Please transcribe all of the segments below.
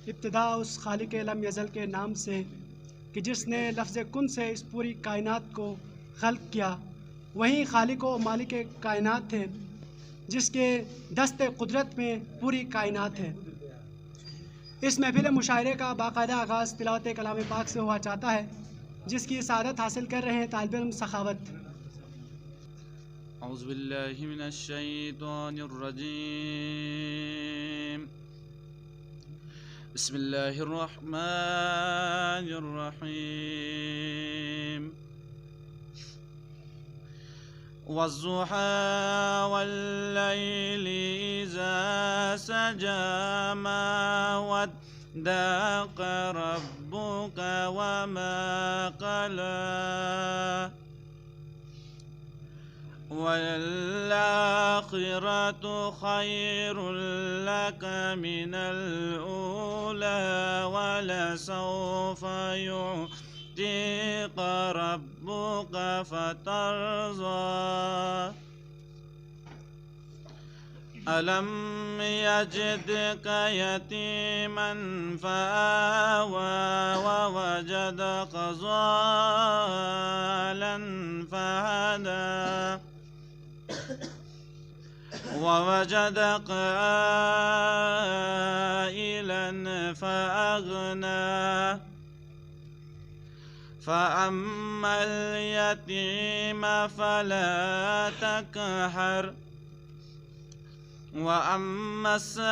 ابتدا اس خالق لم یزل کے نام سے کہ جس نے لفظ کن سے اس پوری کائنات کو خلق کیا، وہیں خالق و مالک کائنات ہے جس کے دست قدرت میں پوری کائنات ہے۔ اس محفل مشاعرے کا باقاعدہ آغاز تلاوت کلام پاک سے ہوا چاہتا ہے، جس کی سعادت حاصل کر رہے ہیں طالب علم سخاوت۔ اعوذ باللہ من الشیطان الرجیم، بسم اللہ الرحمن الرحیم۔ والضحى والليل إذا سجى ما ودعك ربك وما قلى وللآخرة خير لك من الأولى ولسوف يعطيك ربك فترضى ألم يجدك يتيما فآوى ووجدك ضالا فهدى ووجدك عائلا فأغنى فأما اليتيم فلا تقهر وأما السائل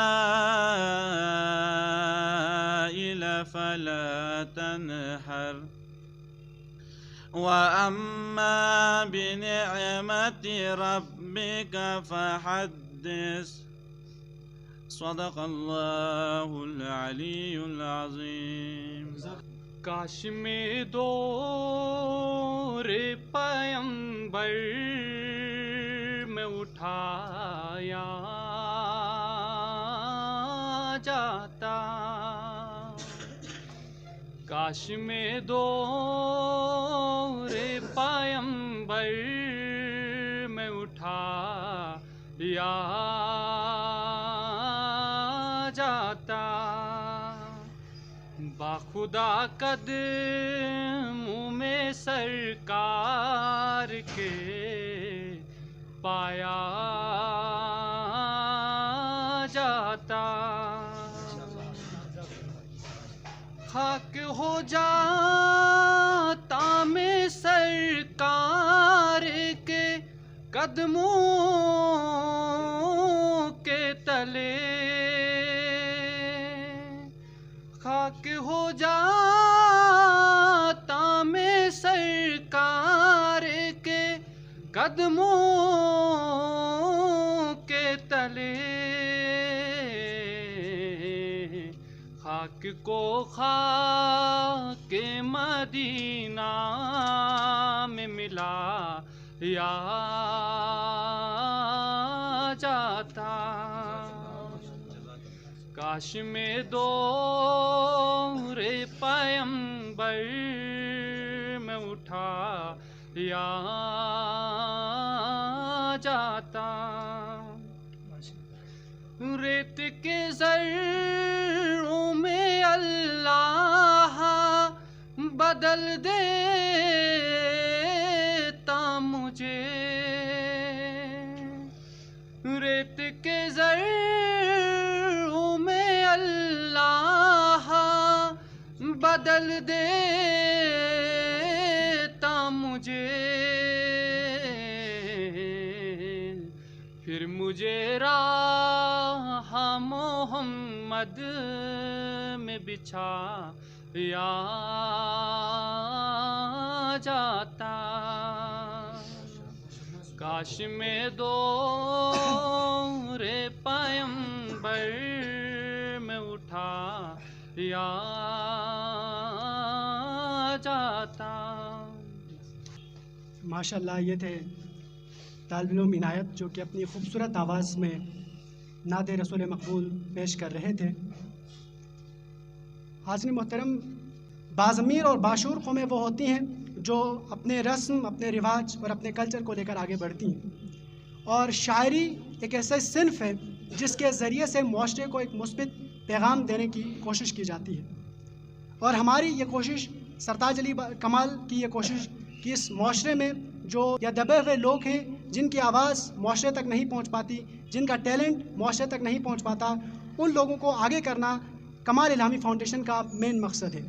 فلا تنهر وأما بنعمة ربك فحدث صدق الله العلي العظيم۔ کاش میں دور پیمبر میں اٹھایا جاتا، کاش میں دور پیمبر میں اٹھایا جاتا، باخدا قدموں میں سرکار کے پایا جاتا، خاک ہو جاتا میں سرکار کے قدموں کے تلے، خاک ہو جاتا میں سرکار کے قدموں کے تلے، خاک کو خاک مدینہ میں ملا یا جاتا، کاش میں دور پیمبر میں اٹھایا جاتا، ریت کے ذروں میں اللہ بدل دیتا مجھے، ریت کے ذروں میں اللہ بدل دیتا مجھے، پھر مجھے راہ محمد میں بچھایا جاتا، کاش میں دور پیمبر میں اٹھایا جاتا۔ ماشاءاللہ، یہ تھے طالب علم عنایت جو کہ اپنی خوبصورت آواز میں نعت رسول مقبول پیش کر رہے تھے۔ حاضرین محترم، باضمیر اور باشعور قومیں وہ ہوتی ہیں جو اپنے رسم، اپنے رواج اور اپنے کلچر کو لے کر آگے بڑھتی ہیں، اور شاعری ایک ایسا صنف ہے جس کے ذریعے سے معاشرے کو ایک مثبت پیغام دینے کی کوشش کی جاتی ہے۔ اور ہماری یہ کوشش، سرتاج علی کمال کی یہ کوشش کہ اس معاشرے میں جو یا دبے ہوئے لوگ ہیں، جن کی آواز معاشرے تک نہیں پہنچ پاتی، جن کا ٹیلنٹ معاشرے تک نہیں پہنچ پاتا، ان لوگوں کو آگے کرنا کمال الہامی فاؤنڈیشن کا مین مقصد ہے۔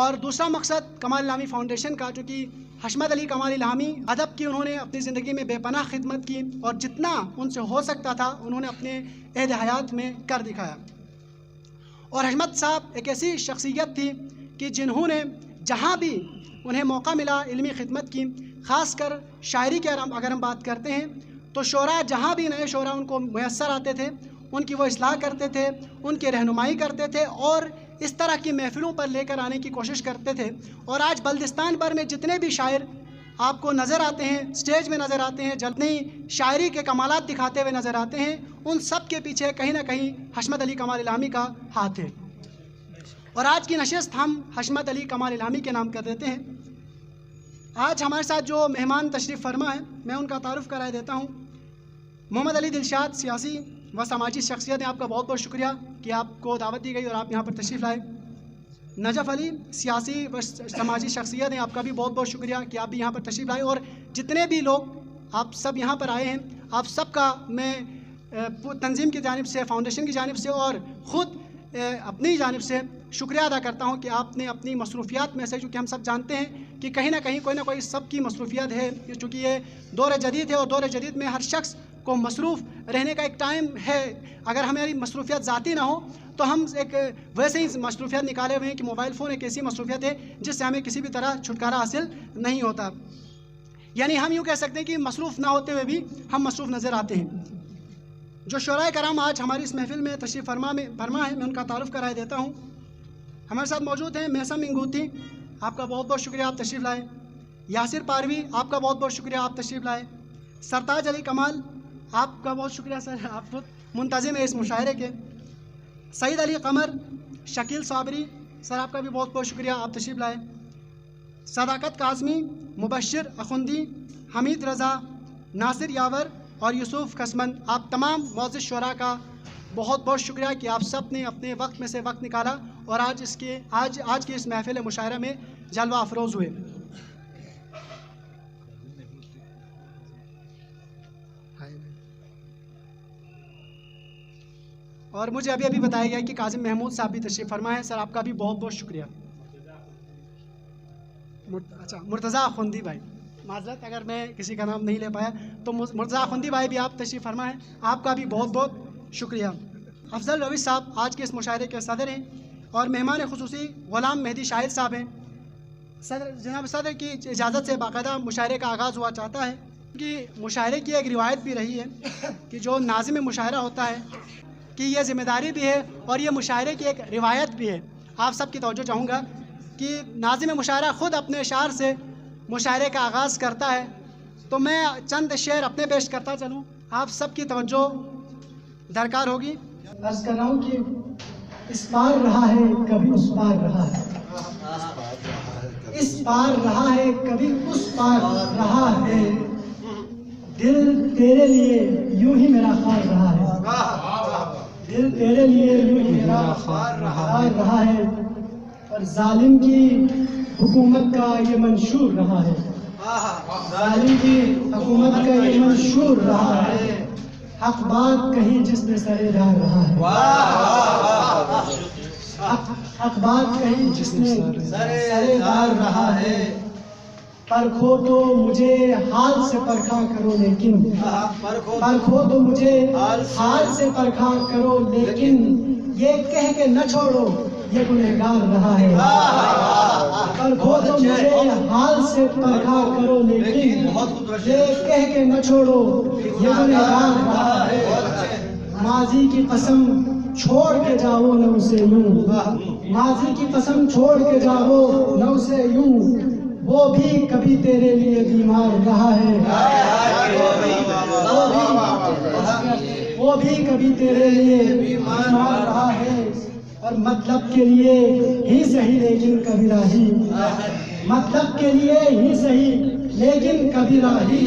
اور دوسرا مقصد کمال الہامی فاؤنڈیشن کا، جو کہ حشمت علی کمال الہامی ادب کی انہوں نے اپنی زندگی میں بے پناہ خدمت کی، اور جتنا ان سے ہو سکتا تھا انہوں نے اپنے عہد حیات میں کر دکھایا۔ اور حشمت صاحب ایک ایسی شخصیت تھی کہ جنہوں نے جہاں بھی انہیں موقع ملا علمی خدمت کی، خاص کر شاعری کے اگر ہم بات کرتے ہیں تو شعراء جہاں بھی نئے شعراء ان کو میسر آتے تھے، ان کی وہ اصلاح کرتے تھے، ان کی رہنمائی کرتے تھے، اور اس طرح کی محفلوں پر لے کر آنے کی کوشش کرتے تھے۔ اور آج بلتستان بھر میں جتنے بھی شاعر آپ کو نظر آتے ہیں، اسٹیج میں نظر آتے ہیں، جتنی شاعری کے کمالات دکھاتے ہوئے نظر آتے ہیں، ان سب کے پیچھے کہیں نہ کہیں حشمت علی کمال الہامی کا ہاتھ ہے۔ اور آج کی نشست ہم حشمت علی کمال الہامی کے نام کر دیتے ہیں۔ آج ہمارے ساتھ جو مہمان تشریف فرما ہے، میں ان کا تعارف کرائے دیتا ہوں۔ محمد علی دلشاد، سیاسی و سماجی شخصیت ہیں، آپ کا بہت بہت شکریہ کہ آپ کو دعوت دی گئی اور آپ یہاں پر تشریف لائے۔ نجف علی، سیاسی و سماجی شخصیت ہیں، آپ کا بھی بہت بہت شکریہ کہ آپ بھی یہاں پر تشریف لائے۔ اور جتنے بھی لوگ آپ سب یہاں پر آئے ہیں، آپ سب کا میں تنظیم کی جانب سے، فاؤنڈیشن کی جانب سے اور خود اپنی جانب سے شکریہ ادا کرتا ہوں کہ آپ نے اپنی مصروفیات میں سے، چونکہ ہم سب جانتے ہیں کہ کہیں نہ کہیں کوئی نہ کوئی سب کی مصروفیات ہے، چونکہ یہ دور جدید ہے، اور دور جدید میں ہر شخص کو مصروف رہنے کا ایک ٹائم ہے۔ اگر ہماری مصروفیات ذاتی نہ ہو تو ہم ایک ویسے ہی مصروفیات نکالے ہوئے ہیں کہ موبائل فون ایک ایسی مصروفیت ہے جس سے ہمیں کسی بھی طرح چھٹکارا حاصل نہیں ہوتا۔ یعنی ہم یوں کہہ سکتے ہیں کہ مصروف نہ ہوتے ہوئے بھی ہم مصروف نظر آتے ہیں۔ جو شعراء کرام آج ہماری اس محفل میں تشریف فرما ہے، میں ان کا تعارف کرائے دیتا ہوں۔ ہمارے ساتھ موجود ہیں محسن انگوتی، آپ کا بہت بہت شکریہ آپ تشریف لائے۔ یاسر پاروی، آپ کا بہت بہت شکریہ آپ تشریف لائے۔ سرتاج علی کمال، آپ کا بہت شکریہ سر، آپ خود منتظم ہیں اس مشاعرے کے۔ سعید علی قمر، شکیل صابری، سر آپ کا بھی بہت بہت شکریہ آپ تشریف لائے۔ صداقت کاظمی، مبشر اخندی، حمید رضا، ناصر یاور اور یوسف قسمن، آپ تمام معزز شعراء کا بہت بہت شکریہ کہ آپ سب نے اپنے وقت میں سے وقت نکالا اور آج کی اس محفل مشاعرہ میں جلوہ افروز ہوئے۔ اور مجھے ابھی بتایا گیا کہ کاظم محمود صاحب بھی تشریف فرما ہے، سر آپ کا بھی بہت بہت شکریہ۔ اچھا، مرتضیٰ اخندی بھائی، معذرت اگر میں کسی کا نام نہیں لے پایا، تو مرتضیٰ اخندی بھائی بھی آپ تشریف فرما ہے، آپ کا بھی بہت بہت شکریہ۔ افضل روی صاحب آج کے اس مشاعرے کے صدر ہیں، اور مہمان خصوصی غلام مہدی شاہد صاحب ہیں۔ جناب صدر کی اجازت سے باقاعدہ مشاعرے کا آغاز ہوا چاہتا ہے، کہ مشاعرے کی ایک روایت بھی رہی ہے کہ جو ناظم مشاعرہ ہوتا ہے کہ یہ ذمہ داری بھی ہے اور یہ مشاعرے کی ایک روایت بھی ہے۔ آپ سب کی توجہ چاہوں گا کہ ناظم مشاعرہ خود اپنے اشعار سے مشاعرے کا آغاز کرتا ہے، تو میں چند شعر اپنے پیش کرتا چلوں، آپ سب کی توجہ درکار ہوگی۔ عرض کر رہا ہوں کہ اس پار رہا ہے کبھی اس پار رہا ہے، اس پار رہا ہے کبھی اس پار رہا ہے، دل تیرے لیے یوں ہی میرا خوار رہا ہے، دل تیرے لیے یوں ہی میرا خوار رہا ہے، اور ظالم کی حکومت کا یہ منشور رہا ہے، ظالم کی حکومت کا یہ منشور رہا ہے، حق بات کہی جس نے سرے دار رہا ہے، حق بات کہی جس نے سرے دار رہا ہے، پرکھو تو مجھے حال سے پرکھا کرو لیکن، پرکھو تو مجھے حال سے پرکھا کرو لیکن، یہ کہہ کے نہ چھوڑو یہ گنہگار رہا ہے، پرکھو تو مجھے حال سے پرکھا کرو لیکن، یہ کہہ کے نہ چھوڑو یہ گنہگار رہا ہے، ماضی کی قسم چھوڑ کے جاؤ نہ اسے یوں، ماضی کی قسم چھوڑ کے جاؤ نہ اسے یوں، وہ بھی کبھی تیرے لیے بیمار رہا ہے، وہ بھی کبھی تیرے لیے بیمار رہا ہے، اور مطلب کے لیے ہی صحیح لیکن کبھی راہی، مطلب کے لیے ہی صحیح لیکن کبھی راہی،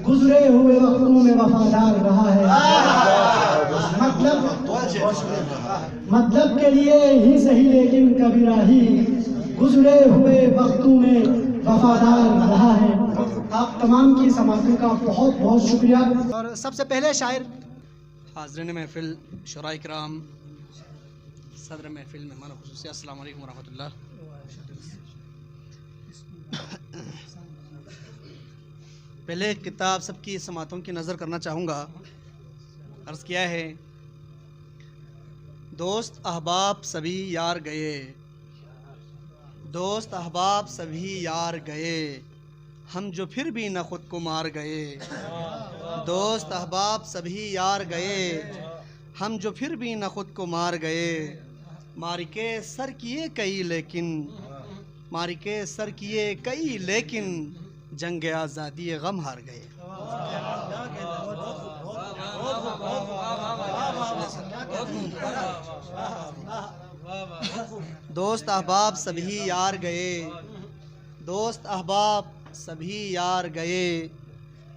گزرے ہوئے وقتوں میں وفادار رہا ہے، مطلب کے لیے ہی صحیح لیکن کبھی راہی گزرے ہوئے وقتوں میں وفادار رہا ہے۔ آپ تمام کی سماعتوں کا بہت بہت شکریہ۔ اور سب سے پہلے شاعر حاضرین محفل، شعراء کرام، صدر محفل، مہمان خصوصی، السلام علیکم ورحمۃ اللہ۔ پہلے کتاب سب کی سماعتوں کی نظر کرنا چاہوں گا۔ عرض کیا ہے، دوست احباب سبھی یار گئے، دوست احباب سبھی یار گئے، ہم جو پھر بھی نہ خود کو مار گئے۔ دوست احباب سبھی یار گئے، ہم جو پھر بھی نہ خود کو مار گئے۔ مارکے سر کیے کئی لیکن، مارکے سر کیے کئی لیکن، جنگ آزادی غم ہار گئے۔ دوست احباب سبھی یار گئے، دوست احباب سبھی یار گئے،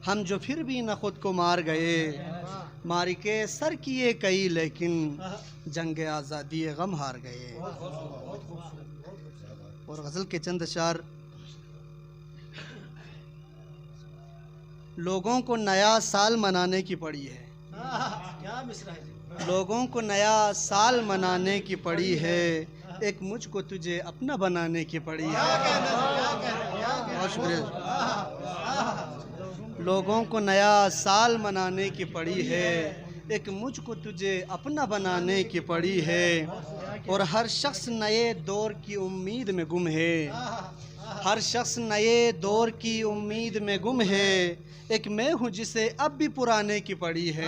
ہم جو پھر بھی نہ خود کو مار گئے۔ مارکے سر کیے کئی لیکن، جنگ آزادی غم ہار گئے۔ اور غزل کے چند اشعار۔ لوگوں کو نیا سال منانے کی پڑی ہے، لوگوں کو نیا سال منانے کی پڑی ہے، ایک مجھ کو تجھے اپنا بنانے کی پڑی ہے۔ بہت شکریہ۔ لوگوں کو نیا سال منانے کی پڑی ہے، ایک مجھ کو تجھے اپنا بنانے کی پڑی ہے، اور ہر شخص نئے دور کی امید میں گم ہے، ہر شخص نئے دور کی امید میں گم ہے، ایک میں ہوں جسے اب بھی پرانے کی پڑی ہے۔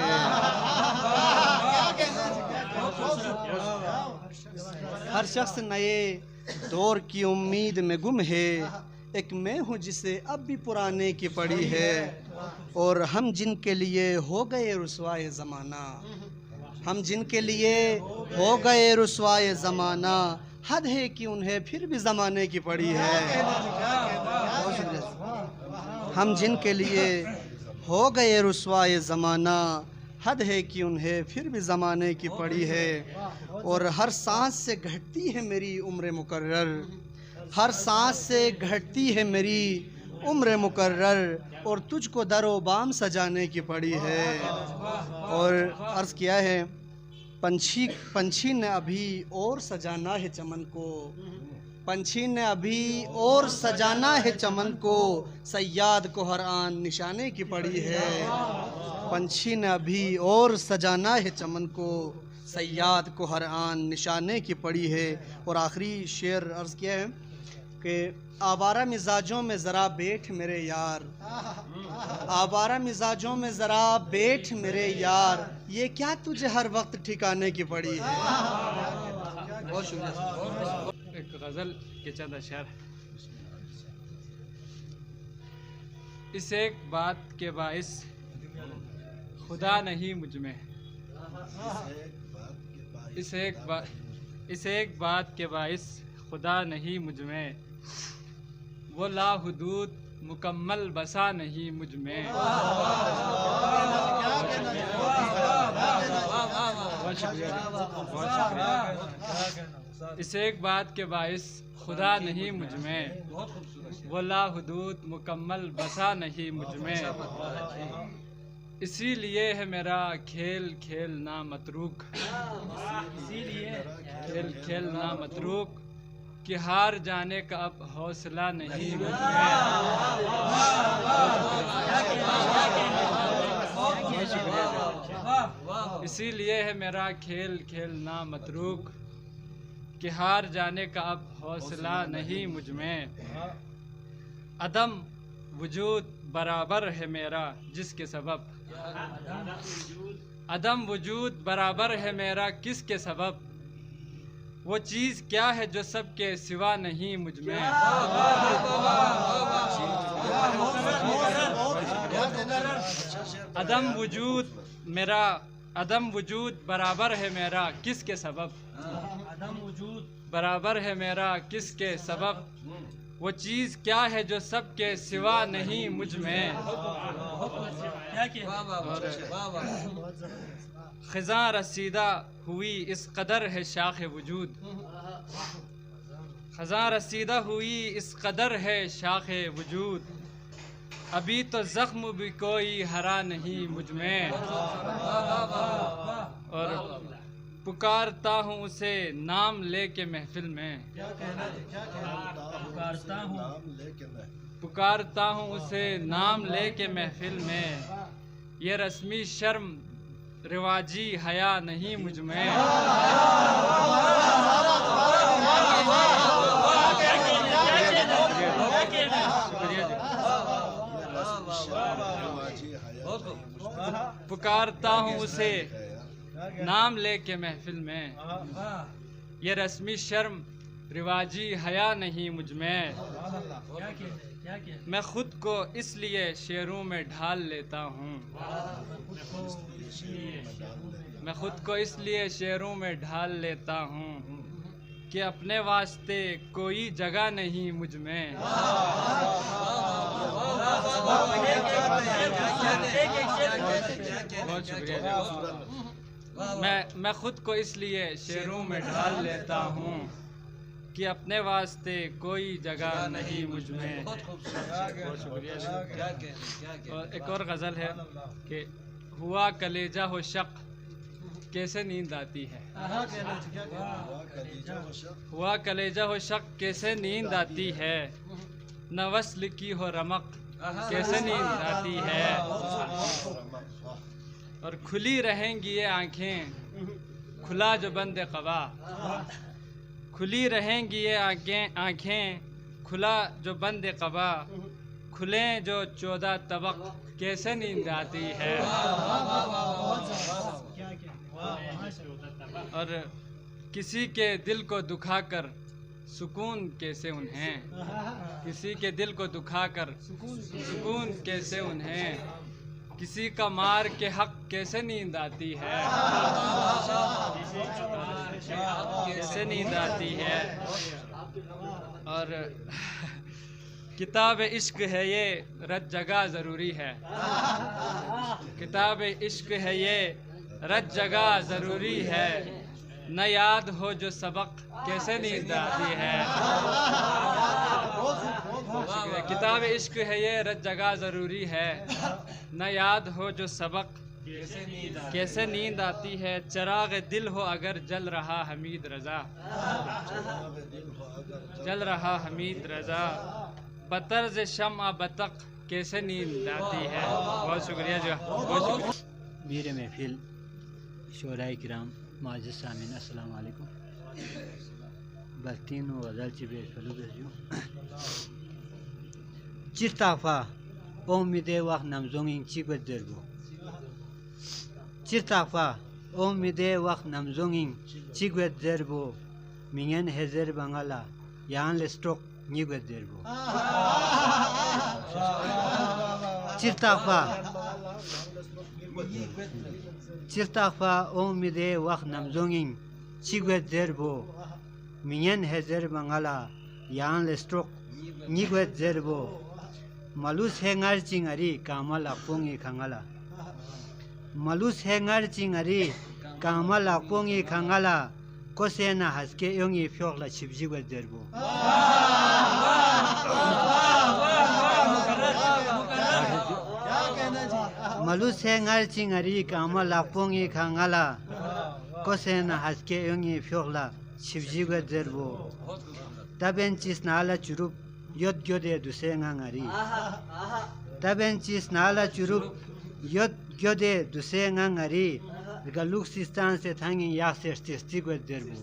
ہر شخص نئے دور کی امید میں گم ہے، ایک میں ہوں جسے اب بھی پرانے کی پڑی ہے، اور ہم جن کے لیے ہو گئے رسوائے زمانہ، ہم جن کے لیے ہو گئے رسوائے زمانہ، حد ہے کہ انہیں پھر بھی زمانے کی پڑی ہے۔ ہم جن کے لیے ہو گئے رسوائے زمانہ، حد ہے کہ انہیں پھر بھی زمانے کی پڑی ہے، اور ہر سانس سے گھٹتی ہے میری عمر مقرر، ہر سانس سے گھٹتی ہے میری عمر مقرر، اور تجھ کو در و بام سجانے کی پڑی ہے۔ اور عرض کیا ہے، پنچھی نے ابھی اور سجانا ہے چمن کو، پنچھی نے ابھی اور سجانا ہے چمن کو، صیاد کو ہر آن نشانے کی پڑی ہے۔ پنچھی نے ابھی اور سجانا ہے چمن کو، صیاد کو ہر آن نشانے کی پڑی ہے۔ اور آخری شعر عرض کیا ہے کہ آوارہ مزاجوں میں ذرا بیٹھ میرے یار، آوارہ مزاجوں میں ذرا بیٹھ میرے یار، یہ کیا تجھے ہر وقت ٹھکانے کی پڑی ہے۔ بہت شکریہ۔ ایک غزل کے چند اشعار۔ اس ایک بات کے باعث خدا نہیں مجھ میں، اس ایک بات کے باعث خدا نہیں مجھ میں، وہ لا حدود مکمل بسا نہیں مجھ میں۔ اس ایک بات کے باعث خدا نہیں مجھ میں، وہ لا حدود مکمل بسا نہیں مجھ میں، اسی لیے ہے میرا کھیل کھیلنا متروک، کھیل کھیلنا متروک، کہ ہار جانے کا اب حوصلہ نہیں مجھ میں۔ اسی لیے ہے میرا کھیل کھیلنا متروک، کہ ہار جانے کا اب حوصلہ نہیں مجھ میں، عدم وجود برابر ہے میرا جس کے سبب، عدم وجود برابر ہے میرا کس کے سبب، وہ چیز کیا ہے جو سب کے سوا نہیں مجھ میں۔ عدم وجود برابر ہے میرا کس کے سبب، برابر ہے میرا کس کے سبب، وہ چیز کیا ہے جو سب کے سوا نہیں مجھ میں۔ خزاں رسیدہ ہوئی اس قدر ہے شاخ وجود، خزاں رسیدہ ہوئی اس قدر ہے شاخ وجود، ابھی تو زخم بھی کوئی ہرا نہیں مجھ میں، اور پکارتا ہوں اسے نام لے کے محفل میں، پکارتا ہوں اسے نام لے کے محفل میں، یہ رسمی شرم رواجی حیا نہیں مجھ میں، پکارتا ہوں اسے نام لے کے محفل میں، یہ رسمی شرم رواجی حیا نہیں مجھ میں، میں خود کو اس لیے شعروں میں ڈھال لیتا ہوں، میں خود کو اس لیے شعروں میں ڈھال لیتا ہوں کہ اپنے واسطے کوئی جگہ نہیں مجھ میں، بہت شکریہ جی۔ میں خود کو اس لیے شعروں میں ڈھال لیتا ہوں کہ اپنے واسطے کوئی جگہ نہیں مجھ میں، بہت شکریہ جی۔ اور ایک اور غزل ہے کہ ہوا کلیجہ ہو شق کیسے نیند آتی ہے، ہوا کلیجہ ہو شق کیسے نیند آتی ہے، نہ وصل کی ہو رمق کیسے نیند آتی ہے، اور کھلی رہیں گی یہ آنکھیں کھلا جو بند قبا، کھلی رہیں گی یہ آنکھیں کھلا جو بند قبا، کھلیں جو 14 طبق کیسے نیند آتی ہے، اور کسی کے دل کو دکھا کر سکون کیسے انہیں، کسی کے دل کو دکھا کر سکون کیسے انہیں، کسی کا مار کے حق کیسے نیند آتی ہے، کیسے نیند آتی ہے، اور کتاب عشق ہے یہ رت جگہ ضروری ہے، کتاب عشق ہے یہ رت جگہ ضروری ہے، نہ یاد ہو جو سبق کیسے نیند آتی ہے، کتاب عشق ہے یہ رت جگہ ضروری ہے، نہ یاد ہو جو سبق کیسے نیند آتی ہے، چراغ دل ہو اگر جل رہا حمید رضا، جل رہا حمید رضا، بطرز شمع بطق کیسے نیند آتی ہے، بہت شکریہ جو بہت شکریہ۔ میرے محفل شعراء کرام معزز سامعین السلام علیکم، بس تینوں غزل چی بیش فلو بیش جو چرتافا امید وقت نمزونگین چی گوید دربو، چرتافا امید وقت نمزونگین چی گوید دربو، مینین هزر بانگالا یان لستروک نی گوید دربو، چرتافا چرتافا امید وقت نمزونگین چی گوید دربو، مینین هزر بانگالا یان لستروک نی گوید دربو، مالوس هنگر چینگاری کامل اقونگی کانگالا، مالوس هنگر چینگاری کامل اقونگی کانگالا، کوسینا هسکه یونگی فیوغلا چیبجی گوید دربو، مالوس هنگر چینگاری کامل اقونگی کانگالا، کوسینا هسکه یونگی فیوغلا چیبجی گوید دربو، تابن چیز نالا چروب یود گوده دوسه نگاری، تابن چیز نالا چروب یود گوده دوسه نگاری، گلوک سیستان سے تھانگی یا سرستی گوید دربو،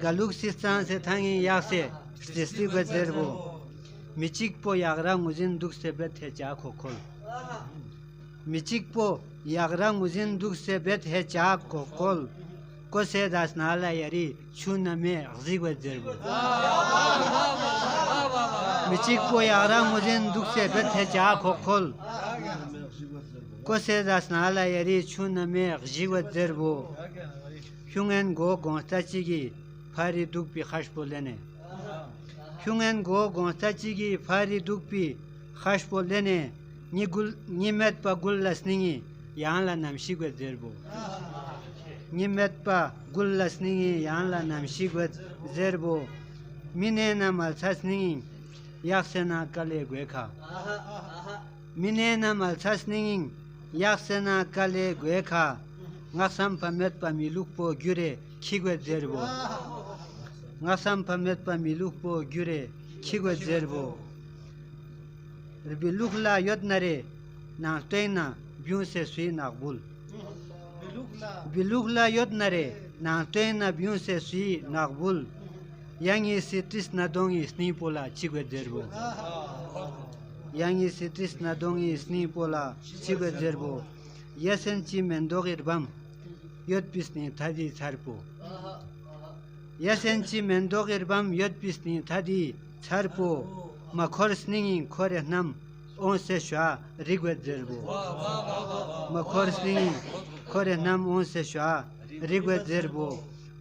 گلوک سیستان سے تھانگی یا سرستی گوید دربو، میچیک پو یاغرا موزین دوک سے بیت ہے چاک ہو کھول، میچیک پو یاغرا موزین دوک سے بیت ہے چاک ہو کھول، کوسے داس نالا یاری چون میں غزی گوید دربو، میچیک پو یاغرا موزین دوک سے بیت ہے چاک ہو کھول، کوسے داس نالا یاری چون میں غزی گوید دربو، کیونگن گو گونستا چیگی فاری دوک پی خش بولنے، کیونگن گو گونستا چیگی فاری دوک پی خش بولنے، نی مت پا گل لسنگی yan la namshi gwe zerbo nimet pa gullas ningi yan la namshi gwe zerbo mine na malsas ningi yaksena kale gwe kha mine na malsas ningi yaksena kale gwe kha ngasam pamet pa miluk po gyure khigwe zerbo ngasam pamet pa miluk po gyure khigwe zerbo bilukla yodnare na tena biun se sui nakbul bilukla yodnare na tena biun se sui nakbul yangi sitis na dongi sni pola chigwe zerbo yangi sitis na dongi sni pola chigwe zerbo yasen chi mendogir bam yod pisni thadi charpo yasen chi mendogir bam yod pisni thadi charpo makhor sningi khore nam on se shwa rigwe zerbo makhor sningi khore nam on se shwa rigwe zerbo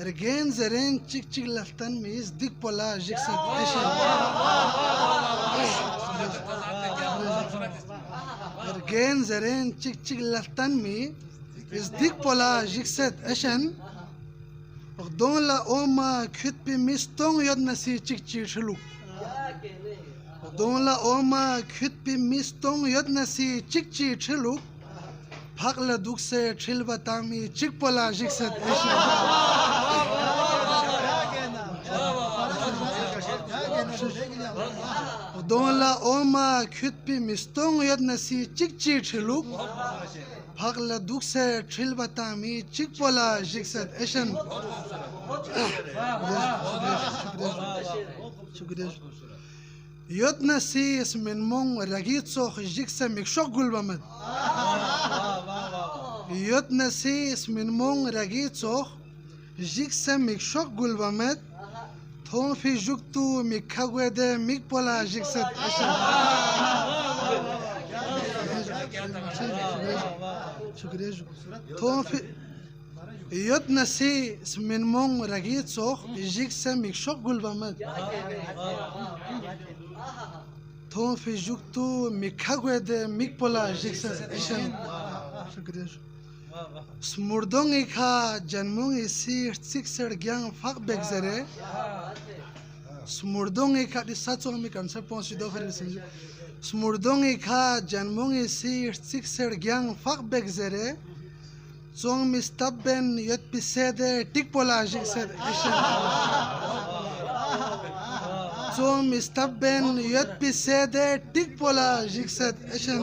Ergen zeren çık çık laftan miyiz dik pola jiksat eşen. Ergen zeren çık çık laftan miyiz dik pola jiksat eşen. Don la oma küt bir mistong yod nasi çık çık şuluk. Don la oma küt bir mistong yod nasi çık çık şuluk. Pakla dukse çilba tami çık pola jiksat eşen. Don la oma küt bir mistong yod nasi çık çık şuluk. Pakla dukse çilba tami çık pola jiksat eşen. Yod nasi ismin mong ragit soh jikse mikşok gulbamet. Yod nasi ismin mong ragit soh jikse mikşok gulbamet. Tom fi juktu mikhagwede mikpola jiksat eşen. Tom fi Yod nasi ismin mong ragit soh jikse mikşok gulbamet. Tom fi juktu mikhagwede mikpola jiksat eşen. Smurdong ikha janmung isi sikser gyang fak begzere. Smurdong ikha di satso mi kanser ponsi do fer sinju. Smurdong ikha janmung isi sikser gyang fak begzere. Zong mistabben yot pisede tikpola jiksat eşen. Zong mistabben yot pisede tikpola jiksat eşen.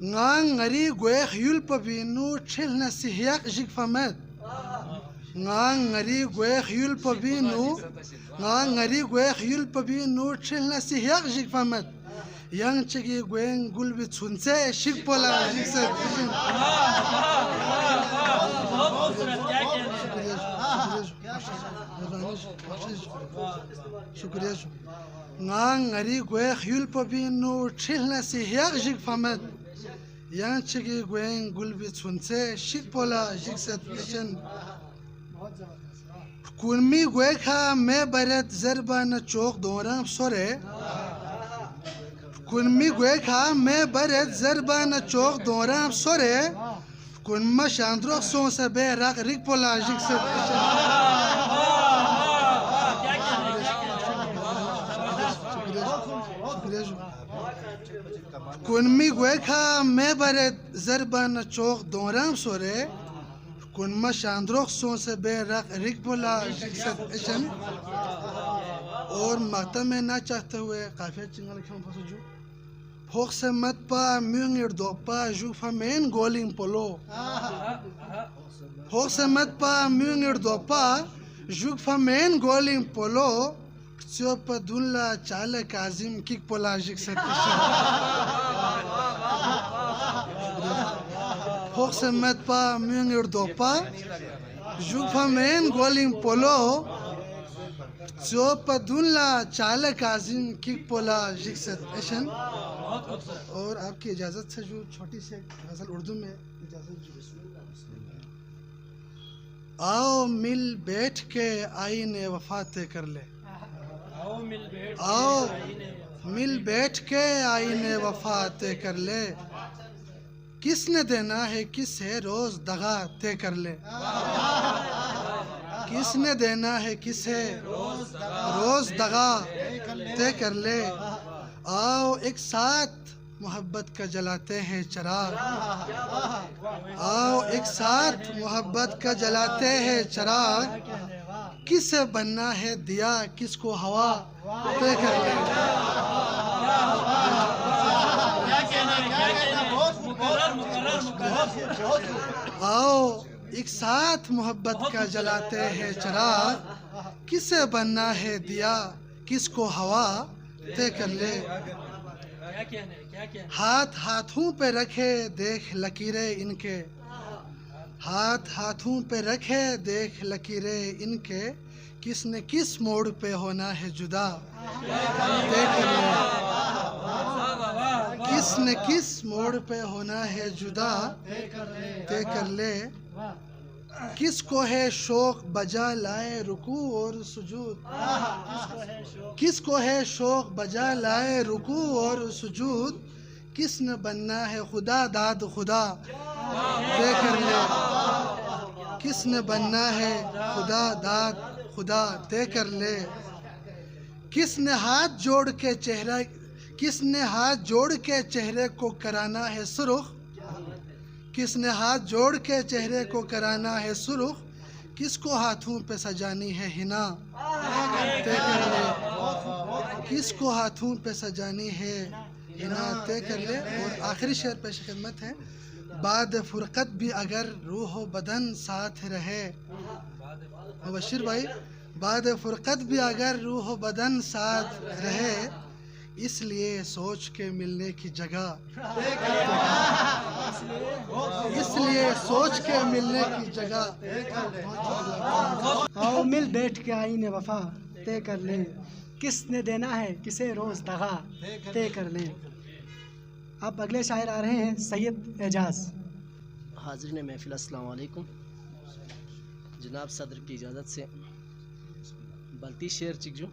ngang ngari gue hyul pabinu chil na siyak jik famet ngang ngari gue hyul pabinu chil na siyak jik famet yang chigi gwen gulbi chunse shikpola jikset ishin شکریہ ngang ngari gwe khul pobinu chilna si hiak jik famet yang chigi gwen gulbi chunse shikpola jikset ishin kunmi gwe kha me baret zerbana chok doram sore kunmi gwe kha me baret zerbana chok doram sore kunma chandro son se be rak rik pola jikset kunmi gwe kha me baret zerbana chok doram sore kunma chandro son se be rak rik pola jikset ishin اور ماتا میں نہ چاہتے ہوئے قافیہ چنگل کھوں پھسو جو پھوک سے مت پا میونگیر دو پا جو فمین گولنگ پولو پھوک سے مت پا میونگیر دو پا جو فمین گولنگ پولو کچھو پا دونلا چالک عظیم کک پولا جک ستشن پھوک سے مت پا میونگیر دو پا جو فمین گولنگ پولو جو پدونلا چالک عظیم کک پولا جکست اشن اور آپ کی اجازت سے جو چھوٹی سے غزل اردو میں اجازت جو آؤ مل بیٹھ کے آئین وفا طے کر لے آؤ مل بیٹھ کے آئین وفا طے کر لے کس نے دینا ہے کس ہے روز دغا طے کر لے کس نے دینا ہے کس ہے روز دغا طے کر لے آؤ ایک ساتھ محبت کا جلاتے ہیں چراغ آؤ ایک ساتھ محبت کا جلاتے ہیں چراغ کس سے بننا ہے دیا کس کو ہوا طے کر لے آؤ ایک ساتھ محبت کا جلاتے ہیں چراغ کسے بننا ہے دیا کس کو ہوا طے کر لے ہاتھ ہاتھوں پہ رکھے دیکھ لکیریں ان کے ہاتھ ہاتھوں پہ رکھے دیکھ لکیریں ان کے کس نے کس موڑ پہ ہونا ہے جدا طے کر لے کس نے کس موڑ پہ ہونا ہے جدا طے کر لے کس کو ہے شوق بجا لائے رکوع اور سجود کس کو ہے شوق بجا لائے رکوع اور سجود کس نے بننا ہے خدا داد خدا طے کر لے کس نے بننا ہے خدا داد خدا طے کر لے کس نے ہاتھ جوڑ کے چہرے کو کرانا ہے سرخ کس نے ہاتھ جوڑ کے چہرے کو کرانا ہے سرخ کس کو ہاتھوں پہ سجانی ہے حنا طے کر لے کس کو ہاتھوں پہ سجانی ہے حنا طے کر لے اور آخری شعر پیش خدمت ہے بعد فرقت بھی اگر روح و بدن ساتھ رہے مبشر بھائی بعد فرقت بھی اگر روح و بدن ساتھ رہے اس لیے سوچ کے ملنے کی جگہ اس لیے سوچ کے ملنے کی جگہ آؤ مل بیٹھ کے آئین وفا طے کر لیں کس نے دینا ہے کسے روز دغا طے کر لیں اب اگلے شاعر آ رہے ہیں سید اعجاز حاضرین محفل السلام علیکم جناب صدر کی اجازت سے بلتی شعر چک جو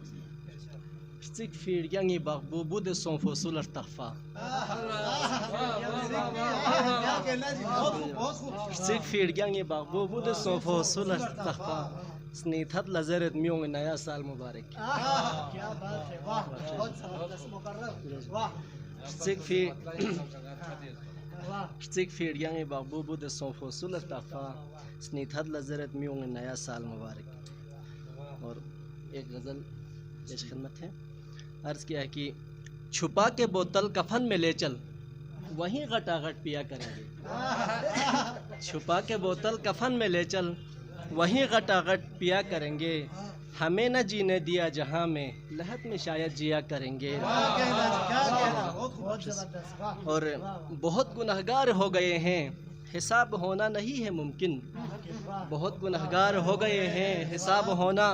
Stik firgangi bakbubu de son fosular tahfa. Stik firgangi bakbubu de son fosular tahfa. Snithat lazaret miyong naya sal mubarak. کیا بات ہے واہ Stik firgangi bakbubu de son fosular tahfa. Snithat lazaret miyong naya sal mubarak. اور ایک غزل پیش خدمت ہے عرض کیا ہے کہ چھپا کے بوتل کفن میں لے چل وہیں غٹا غٹ پیا کریں گے چھپا کے بوتل کفن میں لے چل وہیں غٹا غٹ پیا کریں گے ہمیں نہ جینے دیا جہاں میں لحد میں شاید جیا کریں گے. اور بہت گنہگار ہو گئے ہیں حساب ہونا نہیں ہے ممکن. بہت گنہگار ہو گئے ہیں حساب ہونا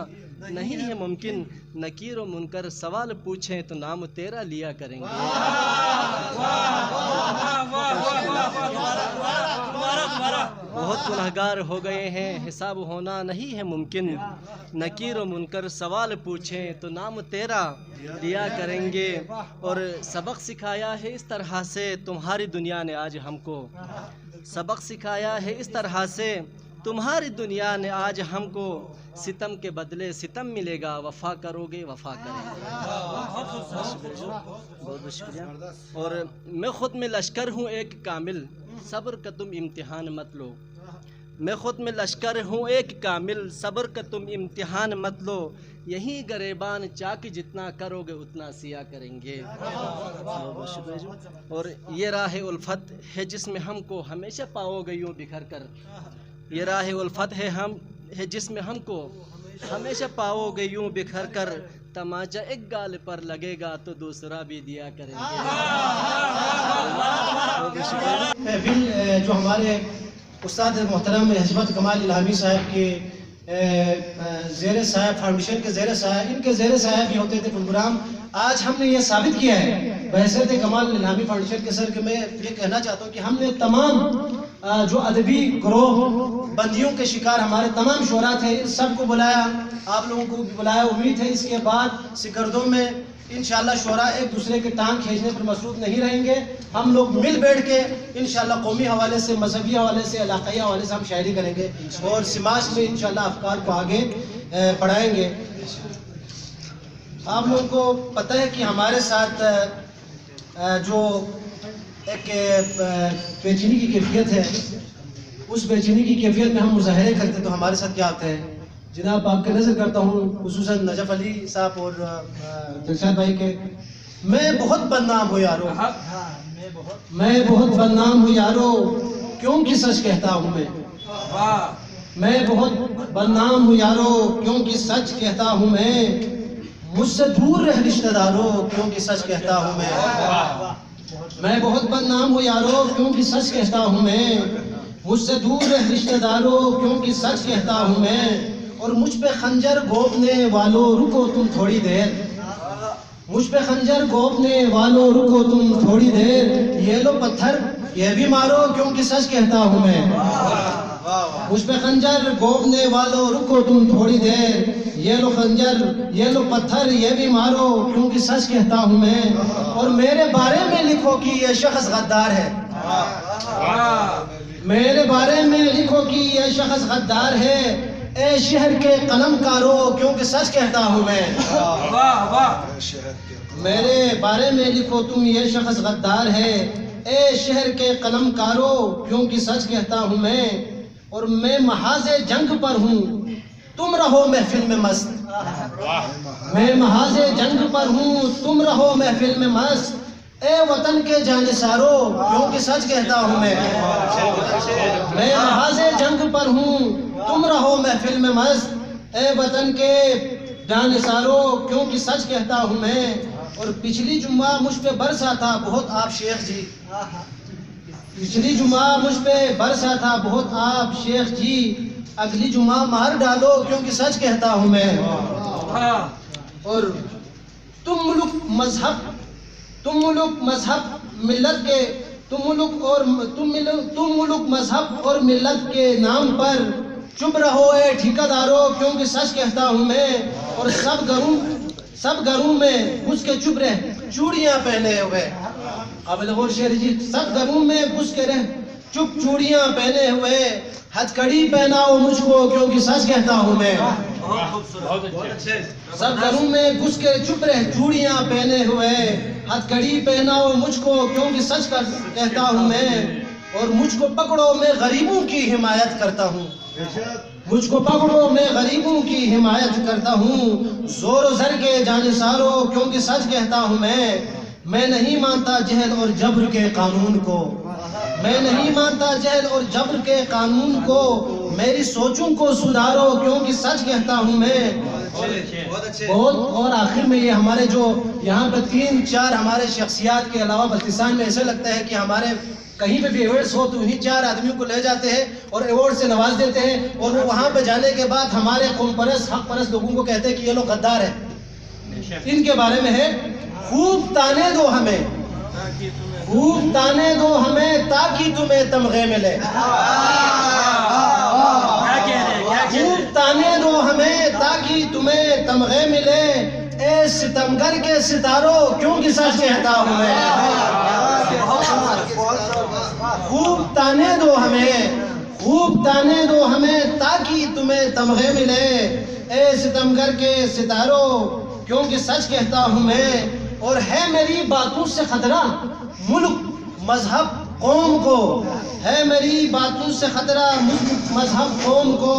نہیں ہے ممکن. نکیر و منکر سوال پوچھیں تو نام تیرا لیا کریں گے. بہت گنہگار ہو گئے ہیں حساب ہونا نہیں ہے ممکن. نکیر و منکر سوال پوچھیں تو نام تیرا لیا کریں گے. اور سبق سکھایا ہے اس طرح سے تمہاری دنیا نے آج ہم کو. سبق سکھایا ہے اس طرح سے تمہاری دنیا نے آج ہم کو. ستم کے بدلے ستم ملے گا وفا کرو گے وفا کریں گے. بہت بہت شکریہ. اور میں خود میں لشکر ہوں ایک کامل صبر کا تم امتحان مت لو. میں خود میں لشکر ہوں ایک کامل صبر کا تم امتحان مت لو. یہی گریبان چاک جتنا کرو گے اتنا سیاہ کریں گے. اور یہ راہ الفت ہے جس میں ہم کو ہمیشہ پاؤ گے یوں بکھر کر. یہ راہ الفت ہے جس میں ہم کو ہمیشہ پاؤ گے یوں بکھر کر. تماچا ایک گال پر لگے گا تو دوسرا بھی دیا کریں گے. جو ہمارے استاد محترم حضرت کمال الہامی صاحب کے زیر سایہ فاؤنڈیشن کے زیر سایہ ان کے زیر سایہ بھی ہوتے تھے پروگرام. آج ہم نے یہ ثابت کیا ہے بحیثیت کمال الہامی فاؤنڈیشن کے سر کہ میں یہ کہنا چاہتا ہوں کہ ہم نے تمام جو ادبی گروہ بندیوں کے شکار ہمارے تمام شعراء تھے سب کو بلایا. آپ لوگوں کو بھی بلایا. امید ہے اس کے بعد سکردوں میں انشاءاللہ شعراء ایک دوسرے کے ٹانگ کھینچنے پر مصروف نہیں رہیں گے. ہم لوگ مل بیٹھ کے انشاءاللہ قومی حوالے سے مذہبی حوالے سے علاقائی حوالے سے ہم شاعری کریں گے اور سماج میں انشاءاللہ افکار کو آگے بڑھائیں گے. آپ لوگوں کو پتہ ہے کہ ہمارے ساتھ جو ایک بے چینی کی کیفیت ہے اس بے چینی کی کیفیت میں ہم مظاہرے کرتے تو ہمارے ساتھ کیا ہوتا ہے. جناب آپ کے نظر کرتا ہوں خصوصاً نجف علی صاحب اور دلشاد بھائی کے. میں بہت بدنام ہوں یارو. میں بہت بدنام ہوں یارو کیوں کہ سچ کہتا ہوں میں. میں بہت بدنام ہوں یارو کیوں کہ سچ کہتا ہوں میں. مجھ سے دور رہ رشتہ دارو کیوں کہ سچ کہتا ہوں میں. میں بہت بدنام ہوں یارو کیوں کہ سچ کہتا ہوں میں. مجھ سے دور رہ رشتہ دارو کیوں کہ سچ کہتا ہوں میں. اور مجھ پہ خنجر گھونپنے والوں رکو تم تھوڑی دیر. مجھ پہ خنجر گھونپنے والوں رکو تم تھوڑی دیر. یہ لو پتھر یہ بھی مارو کیونکہ سچ کہتا ہوں میں. مجھ پہ خنجر گھونپنے والوں رکو تم تھوڑی دیر. یہ لو خنجر یہ لو پتھر یہ بھی مارو کیونکہ سچ کہتا ہوں میں. اور میرے بارے میں لکھو کہ یہ شخص غدار ہے. میرے بارے میں لکھو کہ یہ شخص غدار ہے. اے شہر کے قلم کارو کیونکہ سچ کہتا ہوں میں. میرے بارے میں لکھو تم یہ شخص غدار ہے. اے شہر کے قلم کارو کیونکہ سچ کہتا ہوں میں. اور میں محاذ جنگ پر ہوں تم رہو محفل میں مست. میں محاذ جنگ پر ہوں تم رہو محفل میں مست. اے وطن کے جانثارو کیونکہ سچ کہتا ہوں میں. میں محاذ جنگ پر ہوں تم رہو محفل میں مست. اے وطن کے جانثارو کیونکہ سچ کہتا ہوں میں. اور پچھلی جمعہ مجھ پہ برسا تھا بہت آپ شیخ جی. پچھلی جمعہ مجھ پہ برسا تھا بہت آپ شیخ جی. اگلی جمعہ مار ڈالو کیونکہ سچ کہتا ہوں میں. اور تم ملک مذہب ملت کے تم ملک مذہب اور ملت کے نام پر چپ رہو اے ٹھیکیدارو کیونکہ سچ کہتا ہوں میں. اور سب گھروں میں گھس کے چپ رہ چوڑیاں پہنے ہوئے. قابل غور شعر جی. سب گھروں میں گھس کے رہ چپ چوڑیاں پہنے ہوئے. ہتھ کڑی پہناؤ مجھ کو کیونکہ سچ کہتا ہوں میں. سب گھروں میں گھس کے چپ رہ چوڑیاں پہنے ہوئے. ہتھ کڑی پہناؤ مجھ کو کیونکہ سچ کہتا ہوں میں. اور مجھ کو پکڑو میں غریبوں کی حمایت کرتا ہوں. مجھ کو پکڑو میں غریبوں کی حمایت کرتا ہوں. زور و زر کے جانثارو کیونکہ سچ کہتا ہوں میں. میں نہیں مانتا جہل اور جبر کے قانون کو. میں نہیں مانتا جہل اور جبر کے قانون کو، میری سوچوں کو سدھارو کیونکہ سچ کہتا ہوں میں. اور آخر میں یہ ہمارے جو یہاں پہ 3-4 ہمارے شخصیات کے علاوہ بلتستان میں ایسا لگتا ہے کہ ہمارے کہیں پہ بھی ایوارڈز ہو تو انہیں 4 آدمیوں کو لے جاتے ہیں اور ایوارڈ سے نواز دیتے ہیں، اور وہ وہاں پہ جانے کے بعد ہمارے قوم پرست حق پرست لوگوں کو کہتے ہیں کہ یہ لوگ غدار ہیں. ان کے بارے میں ہے خوب تانے دو ہمیں، خوب تانے دو ہمیں تاکہ تمہیں تمغے ملے. خوب تانے دو ہمیں تاکہ تمہیں تمغے ملے، اے ستمگر کے ستاروں کیونکہ سچ کہتا ہوں میں. خوب تانے دو ہمیں، خوب تانے دو ہمیں تاکہ تمہیں تمغے ملے، اے ستمگر کے ستاروں کیونکہ سچ کہتا ہوں میں. اور ہے میری باتوں سے خطرہ ملک مذہب قوم کو، ہے میری باتوں سے خطرہ ملک مذہب قوم کو،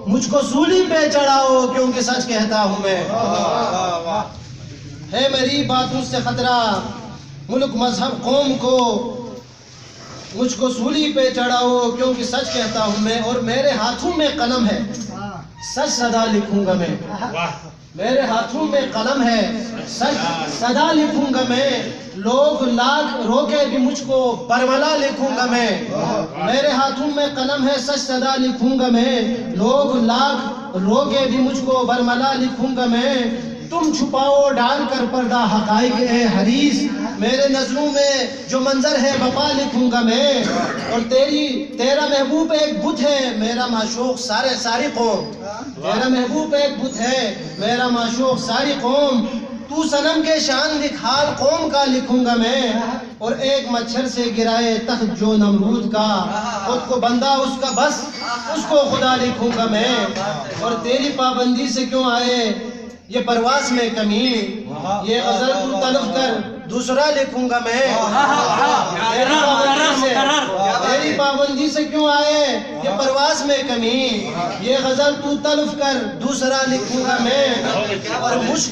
مجھ کو سولی پہ چڑھاؤ کیونکہ سچ کہتا ہوں میں. ہے میری باتوں سے خطرہ ملک مذہب قوم کو، مجھ کو سولی پہ چڑھاؤ کیونکہ سچ کہتا ہوں میں. اور میرے ہاتھوں میں قلم ہے سچ صدا لکھوں گا میں، میرے ہاتھوں میں قلم ہے سچ صدا لکھوں گا میں. لوگ لاکھ روکے بھی مجھ کو برملا لکھوں گا میں، میرے ہاتھوں میں قلم ہے سچ صدا لکھوں گا میں. لوگ لاکھ روکے بھی مجھ کو برملا لکھوں گا میں. تم چھپاؤ ڈال کر پردہ حقائق اے حریص، میرے نظروں میں جو منظر ہے وفا لکھوں گا میں. اور تیرا محبوب ایک بت ہے میرا معشوق ساری قوم، تیرا محبوب ایک بت ہے میرا معشوق ساری قوم. تو صنم کے شان لکھ حال قوم کا لکھوں گا میں. اور ایک مچھر سے گرائے تخت جو نمرود کا، خود کو بندہ اس کا بس اس کو خدا لکھوں گا میں. اور تیری پابندی سے کیوں آئے یہ پرواز میں کمی، یہ غزل تو طلب کر دوسرا لکھوں گا میں. تیری پابندی سے کیوں آئے یہ پرواز میں کمی، یہ غزل تو طلب کر دوسرا لکھوں گا میں. اور مجھ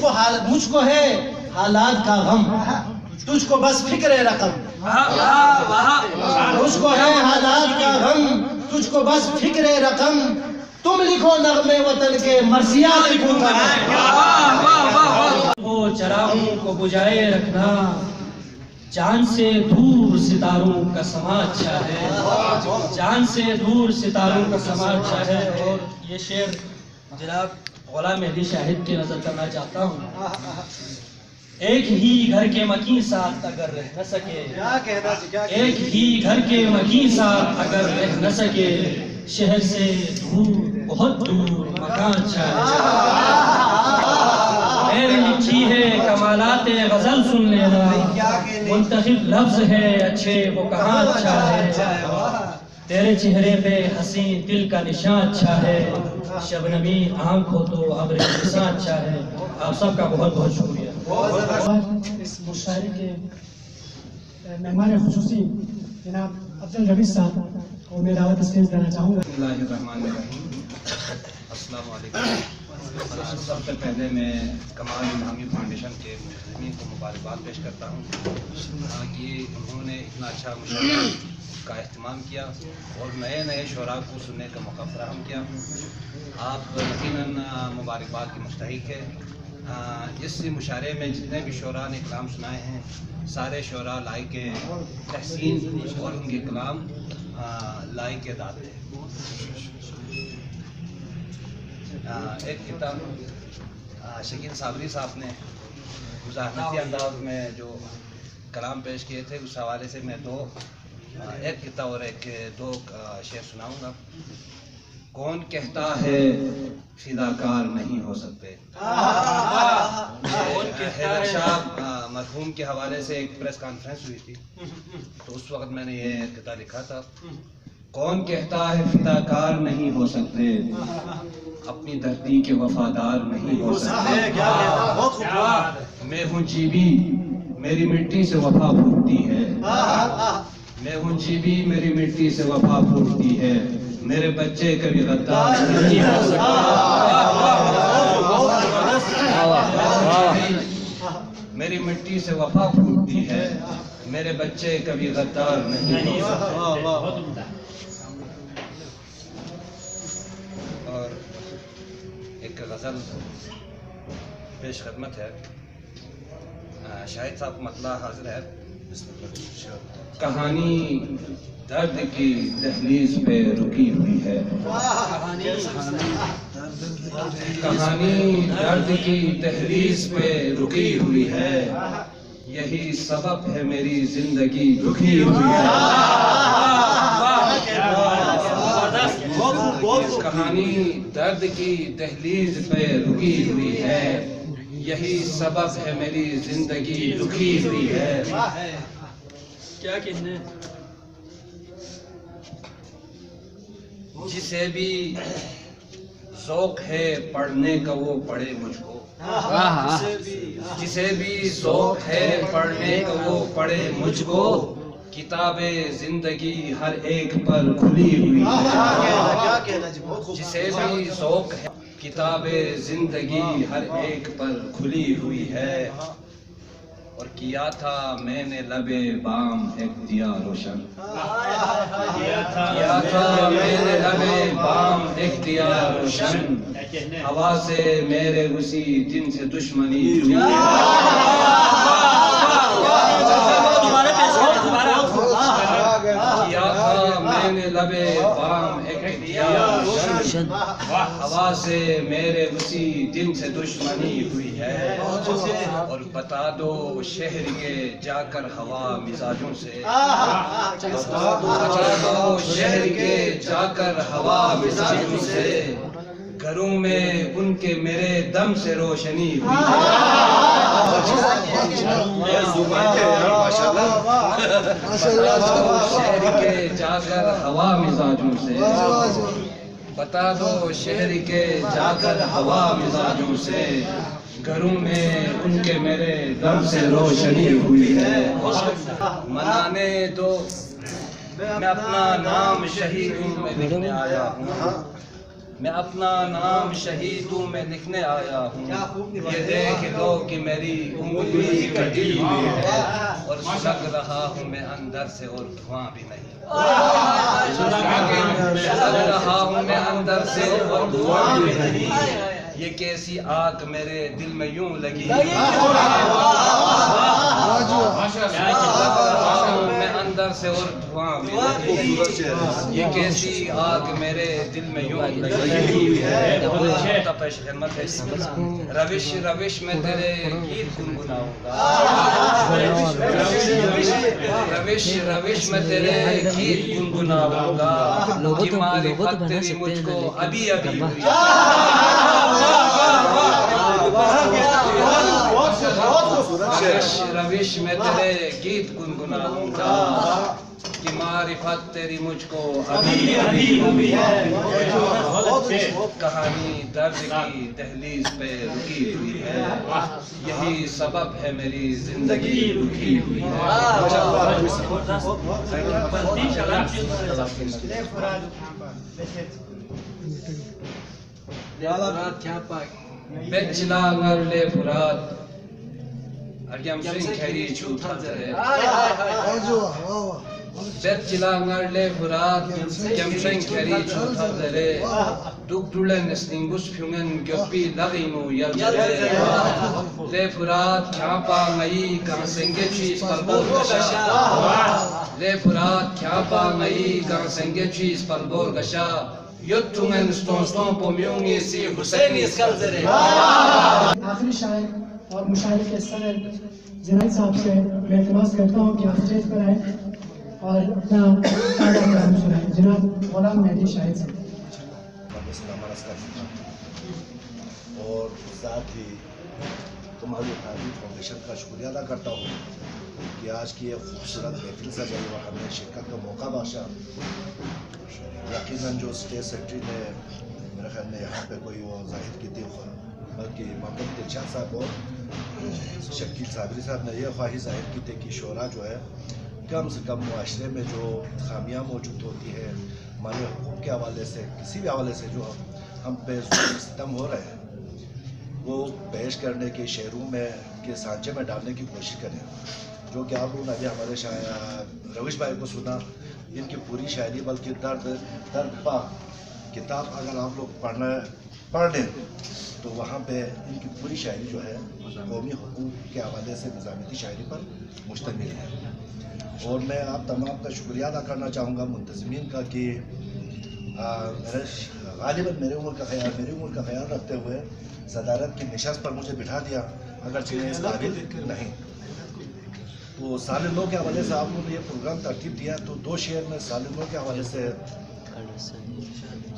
کو ہے حالات کا غم، تجھ کو بس فکر رقم. مجھ کو ہے حالات کا غم، تجھ کو بس فکر رقم. تم لکھو نغمے وطن کے مرثیہ لکھوں گا میں. وہ چراغوں کو بجھائے رکھنا، چاند سے دور ستاروں کا سما اچھا ہے، چاند سے دور ستاروں کا سما اچھا ہے. اور یہ شعر جناب غلام مہدی شاہد کی نظر کرنا چاہتا ہوں. ایک ہی گھر کے مکین ساتھ اگر رہ نہ سکے، ایک ہی گھر کے مکین ساتھ اگر رہ نہ سکے، شہر سے دور بہت دور مکان اچھا ہے. میری لکھی ہے کمالات غزل سن لینا، منتخب لفظ ہے اچھے وہ کہاں اچھا ہے. تیرے چہرے پہ حسین دل کا نشان اچھا ہے، شبنمی آنکھ ہو تو ابر نشان اچھا ہے. آپ سب کا بہت بہت شکریہ. اس مشاعرے کے مہمان خصوصی جناب افضل ربیع صاحب کو میں دعوت اسٹیج دینا چاہوں گا. بسم اللہ الرحمن الرحیم. السلام علیکم. سب سے پہلے میں کمال الہامی فاؤنڈیشن کے منتظمین کو مبارکباد پیش کرتا ہوں کہ انہوں نے اتنا اچھا مشاعرہ کا اہتمام کیا اور نئے شعراء کو سننے کا موقع فراہم کیا. آپ یقیناً مبارکباد کے مستحق ہے. اس مشاعرے میں جتنے بھی شعراء نے کلام سنائے ہیں سارے شعراء لائق تحسین اور ان کے کلام لائق داد تھے. ایک کتاب شکیل صابری صاحب نے مزاحمتی انداز میں جو کلام پیش کیے تھے اس حوالے سے میں ایک کتاب اور دو شعر سناؤں گا. کون کہتا ہے فداکار نہیں ہو سکتے. حیدر شاہ مرحوم کے حوالے سے ایک پریس کانفرنس ہوئی تھی تو اس وقت میں نے یہ کتاب لکھا تھا. کون کہتا ہے فداکار نہیں ہو سکتے، اپنی دھرتی کے وفادار نہیں ہو سکتے. میں ہوں جیبی میری مٹی سے وفا پھوٹتی ہے، میں ہوں جیبی میری مٹی سے وفا پھوٹتی ہے. میرے بچے کبھی غدار نہیں ہو سکتے. میری مٹی سے وفا پھوٹتی ہے، میرے بچے کبھی غدار نہیں ہو سکتے۔ اور ایک غزل پیش خدمت ہے، شاہد صاحب مطلع حاضر ہے۔ کہانی درد کی دہلیز پہ رکی ہوئی ہے، کہانی درد کی دہلیز پہ رکی ہوئی ہے، یہی سبب ہے میری زندگی دکھی ہوئی ہے۔ کہانی درد کی دہلیز پہ رکی ہوئی ہے، یہی سبب ہے میری زندگی دکھی ہوئی ہے۔ کیا کہنے؟ جسے بھی ذوق ہے پڑھنے کا وہ پڑھے مجھ کو، جسے بھی ذوق ہے پڑھنے کا وہ پڑھے مجھ کو، کتاب زندگی ہر ایک پر کھلی ہوئی ہے۔ جسے بھی ذوق ہے کتاب زندگی ہر ایک پر کھلی ہوئی ہے، اور کیا تھا میں نے لبے بام ایک دیا روشن، کیا تھا میں نے لبے بام ایک دیا روشن، ہوا سے میرے اسی دن سے دشمنی ہوئی ہے۔ کیا تھا میں نے لبے بام ایک دیا روشن، ہوا سے میرے اسی دن سے دشمنی ہوئی ہے، اور بتا دو شہر کے جا کر ہوا مزاجوں سے، بتا دو شہر کے جا کر ہوا مزاجوں سے، گھروں میں ان کے میرے دم سے روشنی ہوئی ہے۔ شہر کے جا کر ہوا مزاجوں سے، بتا دو شہر کے جا کر ہوا مزاجوں سے، گھروں میں ان کے میرے دم سے روشنی ہوئی ہے۔ منانے دو میں اپنا نام شہیدوں میں لکھنے آیا ہوں، میں اپنا نام شہیدوں میں لکھنے آیا ہوں، یہ دیکھ لو کہ میری انگلی کٹی ہوئی ہے، اور لگ رہا ہوں میں اندر سے اور دھواں بھی نہیں، لگ رہا ہوں میں اندر سے اور دھواں بھی نہیں، یہ کیسی آگ میرے دل میں یوں لگی، میں اندر سے اور دھواں بھی نہیں، یہ کیسی آگ میرے دل میں یوں لگی ہے۔ تپش خدمت ہے، روش روش میں تیرے گیت گنگناؤں گا، روش روش میں تیرے گیت گنگناؤں گا، کہ معرفت تیری مجھ کو ابھی ابھی ہوئی ہے، روش میں تیرے گیت گنگناؤں گا، کہ معرفت تیری مجھ کو ابھی ابھی ہوئی ہے۔ کہانی درد کی دہلیز پہ رکی ہوئی ہے، یہی سبب ہے میری زندگی رکی ہوئی ہے۔ بیچلا نرلے فرات اگیم سنگ کھری چھوٹا زرے، بیچلا نرلے فرات اگیم سنگ کھری چھوٹا زرے، دک دولن استنگوس پیونگن گپی لغیمو یلزرے، لے فرات کھاپا نئی کان سنگے چیز پر بول گشا، لے فرات کھاپا نئی کان سنگے چیز پر بول گشا، یوتونگن ستون پومیونگی سی حسینی اسکال زرے۔ آخری شاعر اور مشاعرے کے صدر جنید صاحب سے میں التماس کرتا ہوں کہ آپ اسٹیج پر آئیں اور اپنا قاعدہ کلام سنائیں۔ جناب غلام مہدی شاہد صاحب۔ سلام عرض کرتا ہوں اور ساتھ ہی تمہاری تعلیم فاؤنڈیشن کا شکریہ ادا کرتا ہوں کہ آج کی ایک خوبصورت محفل سجائی اور ہمیں شرکت کا موقع بخشا۔ یقیناً جو اسٹیٹ سیکرٹری نے میرے خیال میں یہاں پہ کوئی وہ ظاہر کی تھی، بلکہ محمد دلشاد صاحب اور شکیل صابری صاحب نے یہ خواہش ظاہر کی تھی کہ شعراء جو ہے کم سے کم معاشرے میں جو خامیاں موجود ہوتی ہے ہمارے حقوق کے حوالے سے، کسی بھی حوالے سے جو ہم پہ ظلم ستم ہو رہے ہیں، وہ پیش کرنے کے شعروں میں کے سانچے میں ڈالنے کی کوشش کریں۔ جو کہ آپ لوگوں نے ابھی ہمارے رویش بھائی کو سنا. ان کی پوری شاعری بلکہ درد پاک کتاب اگر آپ لوگ پڑھ لیں تو وہاں پہ ان کی پوری شاعری جو ہے قومی حقوق کے حوالے سے نظامیتی شاعری پر مشتمل ہے. اور میں آپ تمام کا شکریہ ادا کرنا چاہوں گا منتظمین کا کہ غالباً میری عمر کا خیال رکھتے ہوئے صدارت کی نشست پر مجھے بٹھا دیا اگرچہ میں اس قابل نہیں. تو سال نو کے حوالے سے آپ لوگوں نے یہ پروگرام ترتیب دیا تو 2 شعر میں سال نو کے حوالے سے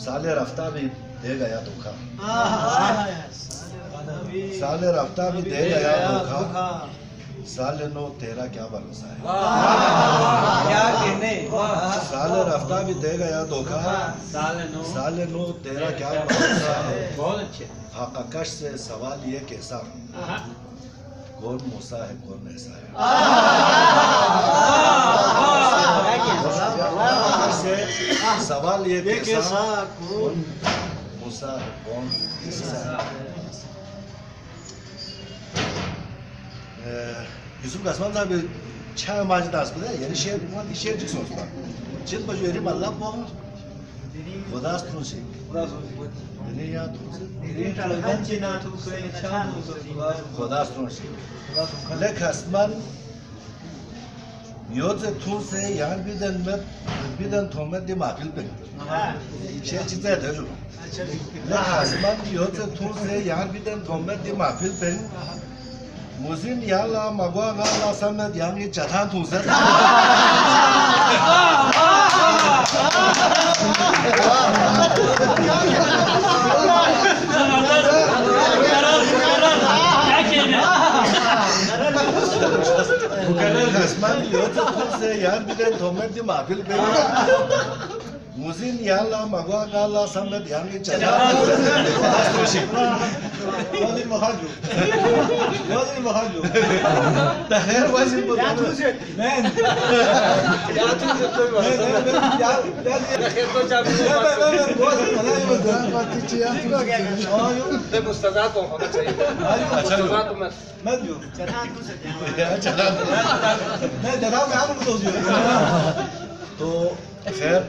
سال رفتہ بھی دے گیا دھوکھا. سال رفتہ بھی دے گیا دھوکھا سال نو تیرا کیا بھروسہ ہے. سال رفتہ بھی دے گیا دھوکھا سال نو تیرا کیا بھروسہ ہے. حق کش سے سوال یہ کیسا کون موسیٰ ہے کون ایسا ہے. سوال یہ کیسا کون موسیٰ ہے کون ایسا ہے. یوسف قاسمان صاحب چھا ماجد آسپد ہے یعنی شیر جی سوچتا چل بجو ایری ماللہ پو خدا سترون سے یعنی یاد خدا سترون سے لکھ اسمان یود سے تھون سے یہاں بیدن تھومت دی محفل پہ شیر چیزیں ہے جو لکھ اسمان یود سے تھون سے یہاں بیدن تھومت دی محفل پہ موزین یالا مگوا غالا سمت یعنی چتھان تھون سے اسمان یود سے تھون سے یہاں بیدن تھومت دی محفل پہ موزین یالا مگوا غالا سمت یعنی چتھان تھون سے وزیر مخاجو تخیر وزیر مخاجو مین تو خیر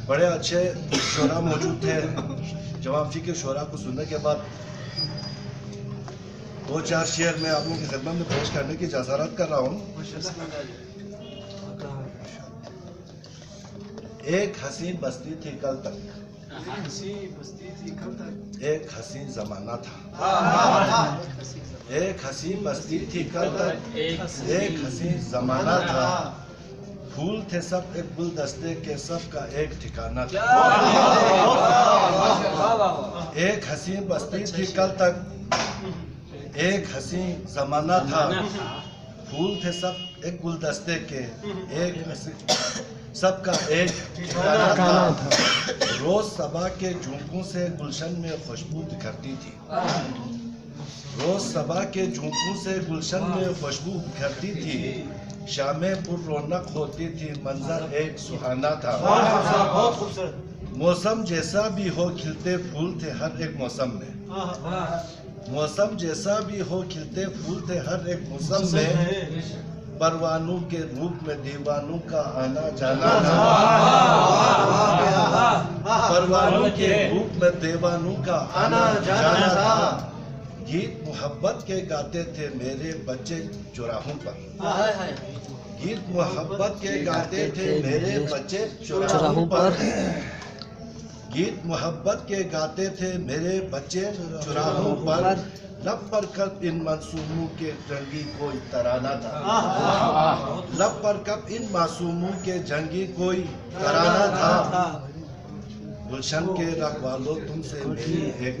بڑے اچھے شعراء موجود تھے. جواب فکر شعراء کو سننے کے بعد 2-4 شعر میں آپ لوگوں کی خدمت میں پیش کرنے کی جسارت کر رہا ہوں. ایک حسین بستی تھی کل تک ایک حسین زمانہ تھا. ایک حسین بستی تھی کل تک ایک حسین زمانہ تھا. پھول تھے سب ایک گلدستے کے سب کا ایک ٹھکانہ تھا. ایک حسین بستی تھی کل تک ایک حسین زمانہ تھا. پھول تھے سب ایک گلدستے کے ایک سب کا ایک ٹھکانہ تھا. روز صبا کے جھونکوں سے گلشن میں خوشبو بکھرتی تھی. روز صبا کے جھونکوں سے گلشن میں خوشبو بکھرتی تھی. شامیں پر رونق ہوتی تھی منظر ایک سہانا تھا. موسم جیسا بھی ہو کھلتے پھول تھے ہر ایک موسم میں. موسم جیسا بھی ہو کھلتے پھول تھے ہر ایک موسم میں. پروانوں کے روپ میں دیوانوں کا آنا جانا تھا. پروانوں کے روپ میں دیوانوں کا آنا جانا تھا. گیت محبت کے گاتے تھے میرے بچے چوراہوں پر. گیت محبت کے گاتے تھے میرے بچے چوراہوں پر. گیت محبت کے گاتے تھے میرے بچے چوراہوں پر. لب پر کب ان معصوموں کے جنگی کوئی ترانہ تھا. لب پر کب ان معصوموں کے جنگی کوئی ترانہ تھا. گلشن کے رکھوالو تم سے میری ایک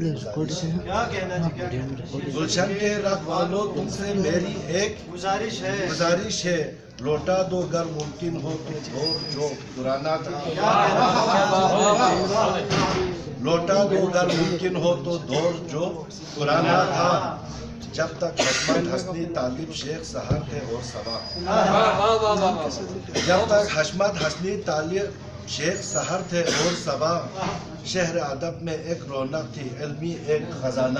گلشن کے رکھوالو تم سے میری ایک گزارش ہے. لوٹا دو گر ممکن ہو تو دور جو پرانا تھا. لوٹا دو گر ممکن ہو تو دور جو پرانا تھا. جب تک حشمت حسنی طالب شیخ سحر تھے اور صبا. جب تک حشمت حسنی طالب شیخ سحر تھے اور صبا. شہر ادب میں ایک رونق تھی علمی ایک خزانہ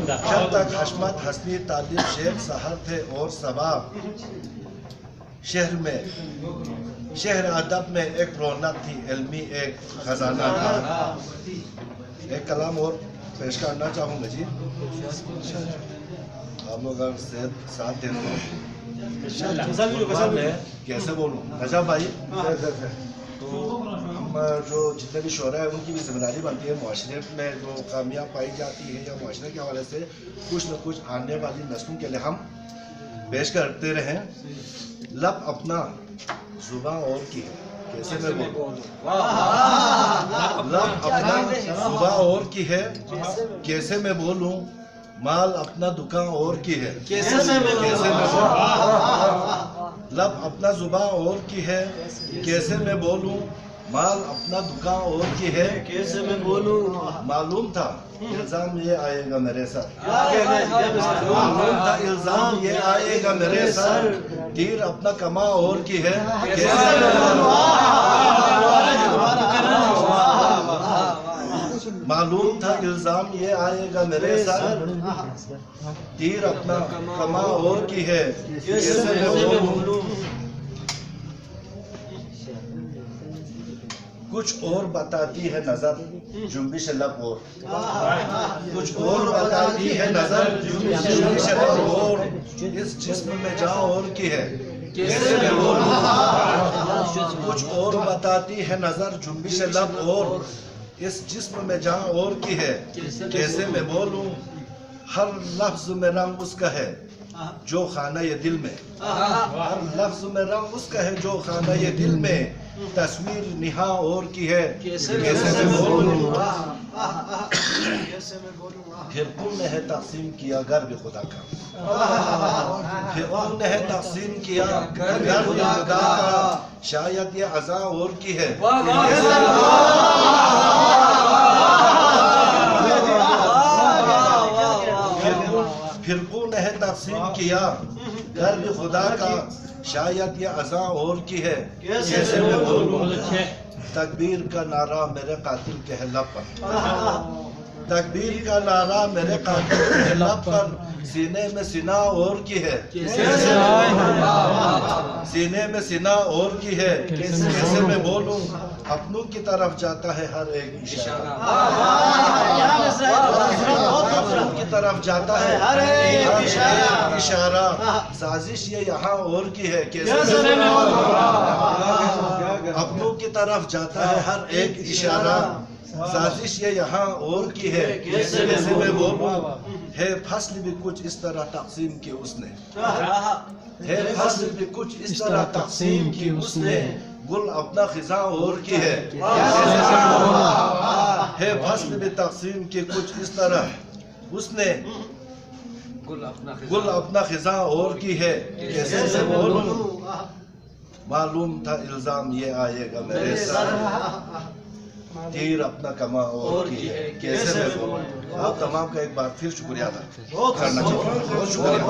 جب تک حشمت حسنی طالب شیخ سحر تھے اور صبا شہر میں شہر ادب میں ایک رونق تھی علمی ایک خزانہ تھا. ایک کلام اور پیش کرنا چاہوں گا جی, آپ لوگ اگر ساتھ دیں تو کیسے بولوں رجب بھائی. تو ہم جو جتنے بھی شعراء ہیں ان کی بھی ذمہ داری بنتی ہے معاشرے میں جو خامیاں پائی جاتی ہے یا معاشرے کے حوالے سے کچھ نہ کچھ آنے والی نسلوں کے لیے ہم پیش کرتے رہیں. لب اپنا زباں اور کی کیسے میں بولوں, لب اپنا زباں اور کی ہے کیسے میں بولوں, مال اپنا دکان اور کی ہے کیسے میں بولوں, لب اپنا زباں اور کی ہے کیسے میں بولوں, مال اپنا دکان اور کی ہے کیسے میں بولوں. معلوم تھا الزام یہ آئے گا میرے سر, معلوم تھا الزام یہ آئے گا میرے سر, تیر اپنا کما اور کی ہے کیسے میں بولوں. معلوم تھا الزام یہ آئے گا میرے سر, تیر اپنا کما اور کی ہے کیسے میں بولوں. کچھ اور بتاتی ہے نظر جنبش لب اور, کچھ اور بتاتی ہے نظر جنبش لب اور, اس جسم میں جان اور کی ہے کیسے میں بولوں. کچھ اور بتاتی ہے نظر جنبش لب اور, اس جسم میں جان اور کی ہے کیسے میں بولوں. ہر لفظ میں رنگ اس کا ہے جو خانہ یہ دل میں, ہر لفظ میں رنگ اس کا ہے جو خانہ یہ دل میں, تصویر نہا اور کی ہے کیسے میں بولوں. پھر تم نے ہے تقسیم کیا گھر بھی خدا کا, پھر تم نے ہے تقسیم کیا گھر بھی خدا کا, شاید یہ عزا اور کی ہے فرقوں نے ہے تقسیم کیا گھر بھی خدا کا, شاید یہ عزا اور کی ہے کیسے میں بولوں. تکبیر کا نعرہ میرے قاتل کے لب پر, تکبیر کا نعرہ میرے قاتل کے لب پر, سینے میں سینہ اور کی ہے سینے میں سینہ اور کی ہے کیسے میں بولوں. اپنوں کی طرف جاتا ہے ہر ایک اشارہ, اپنوں کی طرف جاتا ہے ہر ایک اشارہ, سازش یہ یہاں اور کی ہے کیسے میں بولوں. اپنوں کی طرف جاتا ہے ہر ایک اشارہ, سازش یہ یہاں اور کی ہے کیسے میں بولوں. ہے فصل بھی کچھ اس طرح تقسیم کی اس نے, ہے فصل بھی کچھ اس طرح تقسیم کی اس نے, گل اپنا خزاں اور کی ہے فصل بھی تقسیم کی کچھ اس طرح اس نے, گل اپنا خزاں اور کی ہے کیسے میں بولوں. معلوم تھا الزام یہ آئے گا میرے سر, تیر اپنا کما اور کی ہے کیسے میں بولوں. آپ تمام کا ایک بار پھر شکریہ ادا کرنا چاہوں گا, بہت شکریہ.